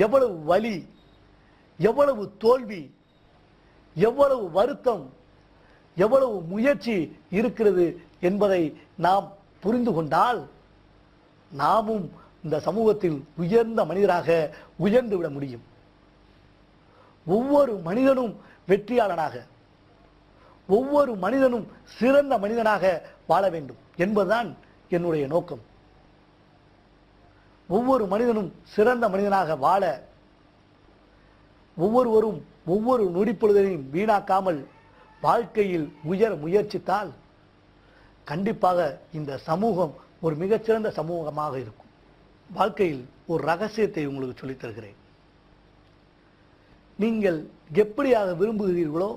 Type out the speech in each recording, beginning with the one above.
எவ்வளவு வலி, எவ்வளவு தோல்வி, எவ்வளவு வருத்தம், எவ்வளவு முயற்சி இருக்கிறது என்பதை நாம் புரிந்து கொண்டால் நாமும் இந்த சமூகத்தில் உயர்ந்த மனிதராக உயர்ந்து விட முடியும். ஒவ்வொரு மனிதனும் வெற்றியாளனாக, ஒவ்வொரு மனிதனும் சிறந்த மனிதனாக வாழ வேண்டும் என்பதுதான் என்னுடைய நோக்கம். ஒவ்வொரு மனிதனும் சிறந்த மனிதனாக வாழ ஒவ்வொருவரும் ஒவ்வொரு நொடிப்பொழுதையும் வீணாக்காமல் வாழ்க்கையில் உயர முயற்சித்தால் கண்டிப்பாக இந்த சமூகம் ஒரு மிகச்சிறந்த சமூகமாக இருக்கும். வாழ்க்கையில் ஒரு ரகசியத்தை உங்களுக்கு சொல்லித் தருகிறேன். நீங்கள் எப்படியாக விரும்புகிறீர்களோ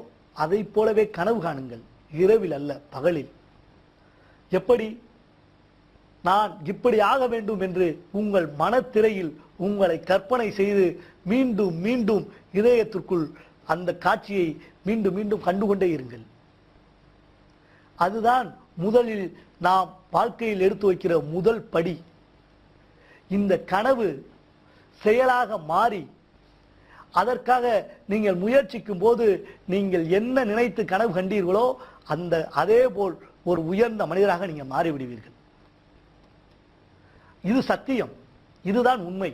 அதை போலவே கனவு காணுங்கள். இரவில் அல்ல, பகலில். எப்படி? நான் இப்படி ஆக வேண்டும் என்று உங்கள் மனத்திரையில் உங்களை கற்பனை செய்து மீண்டும் மீண்டும் இதயத்திற்குள் அந்த காட்சியை மீண்டும் மீண்டும் கண்டுகொண்டே இருங்கள். அதுதான் முதலில் நாம் வாழ்க்கையில் எடுத்து வைக்கிற முதல் படி. இந்த கனவு செயலாக மாறி அதற்காக நீங்கள் முயற்சிக்கும் போது நீங்கள் என்ன நினைத்து கனவு கண்டீர்களோ அதே போல் ஒரு உயர்ந்த மனிதராக நீங்கள் மாறிவிடுவீர்கள். இது சத்தியம், இதுதான் உண்மை.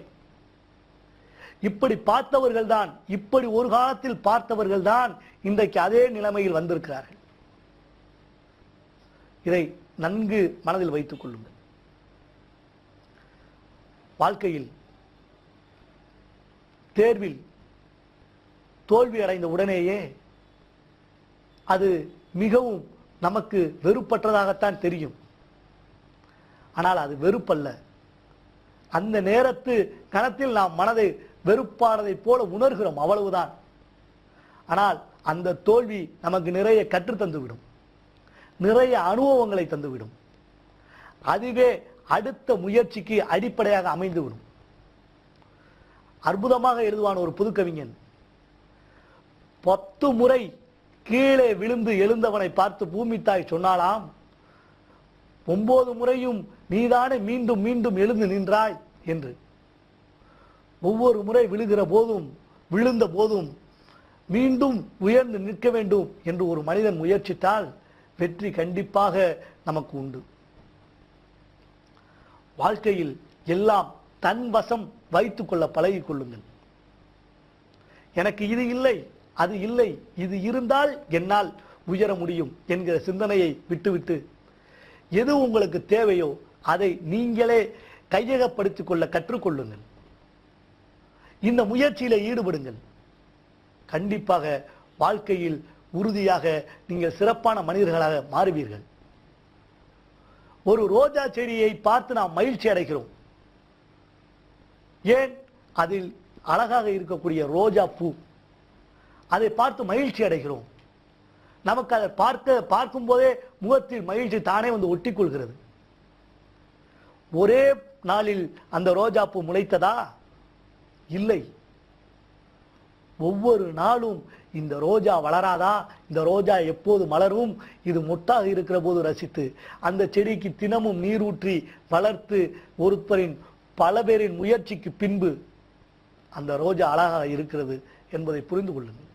இப்படி பார்த்தவர்கள் தான், இப்படி ஒரு காலத்தில் பார்த்தவர்கள் தான் இன்றைக்கு அதே நிலைமையில் வந்திருக்கிறார்கள். இதை நன்கு மனதில் வைத்துக் கொள்ளுங்கள். வாழ்க்கையில் தேர்வில் தோல்வி அடைந்த உடனேயே அது மிகவும் நமக்கு வெறுப்பற்றதாகத்தான் தெரியும். ஆனால் அது வெறுப்பல்ல. அந்த நேரத்து கணத்தில் நாம் மனதை வெறுப்பானதை போல உணர்கிறோம், அவ்வளவுதான். ஆனால் அந்த தோல்வி நமக்கு நிறைய கற்றுத்தந்துவிடும், நிறைய அனுபவங்களை தந்துவிடும். அதுவே அடுத்த முயற்சிக்கு அடிப்படையாக அமைந்துவிடும். அற்புதமாக எழுதுவான் ஒரு புதுக்கவிஞன். 10 முறை கீழே விழுந்து எழுந்தவனை பார்த்து பூமி தாய் சொன்னாலாம், 9 முறையும் நீதானே மீண்டும் மீண்டும் எழுந்து நின்றாய் என்று. ஒவ்வொரு முறை விழுகிற போதும் விழுந்த போதும் மீண்டும் உயர்ந்து நிற்க வேண்டும் என்று ஒரு மனிதன் முயற்சித்தால் வெற்றி கண்டிப்பாக நமக்கு உண்டு. வாழ்க்கையில் எல்லாம் தன் வசம் வைத்துக் கொள்ள பழகிக் கொள்ளுங்கள். எனக்கு இது இல்லை, அது இல்லை, இது இருந்தால் என்னால் உயர முடியும் என்கிற சிந்தனையை விட்டுவிட்டு எது உங்களுக்கு தேவையோ அதை நீங்களே கையகப்படுத்திக் கொள்ள கற்றுக்கொள்ளுங்கள். இந்த முயற்சியில ஈடுபடுங்கள். கண்டிப்பாக வாழ்க்கையில் உறுதியாக நீங்கள் சிறப்பான மனிதர்களாக மாறுவீர்கள். ஒரு ரோஜா செடியை பார்த்து நாம் மகிழ்ச்சி அடைகிறோம். ஏன்? அதில் அழகாக இருக்கக்கூடிய ரோஜா பூ, அதை பார்த்து மகிழ்ச்சி அடைகிறோம். நமக்கு அதை பார்க்கும் போதே முகத்தில் மகிழ்ச்சி தானே வந்து ஒட்டிக்கொள்கிறது. ஒரே நாளில் அந்த ரோஜா பூ முளைத்ததா? இல்லை. ஒவ்வொரு நாளும் இந்த ரோஜா வளராதா, இந்த ரோஜா எப்போது மலரும், இது மொட்டாக இருக்கிற போது ரசித்து அந்த செடிக்கு தினமும் நீரூற்றி வளர்த்து ஒருத்தரின் பல பேரின் முயற்சிக்கு பின்பு அந்த ரோஜா அழகாக இருக்கிறது என்பதை புரிந்து கொள்ளுங்கள்.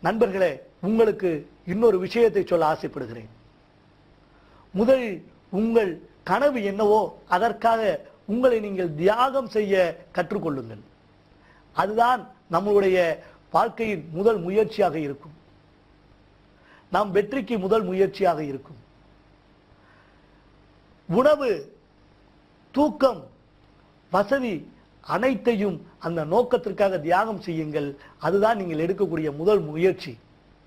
நண்பர்களே, உங்களுக்கு இன்னொரு விஷயத்தை சொல்ல ஆசைப்படுகிறேன். முதலில் உங்கள் கனவு என்னவோ அதற்காக உங்களை நீங்கள் தியாகம் செய்ய கற்றுக்கொள்ளுங்கள். அதுதான் நம்மளுடைய வாழ்க்கையின் முதல் முயற்சியாக இருக்கும். நாம் வெற்றிக்கு முதல் முயற்சியாக இருக்கும். உணவு, தூக்கம், வசதி அனைத்தையும் அந்த நோக்கத்திற்காக தியாகம் செய்யுங்கள். அதுதான் நீங்கள் எடுக்கக்கூடிய முதல் முயற்சி.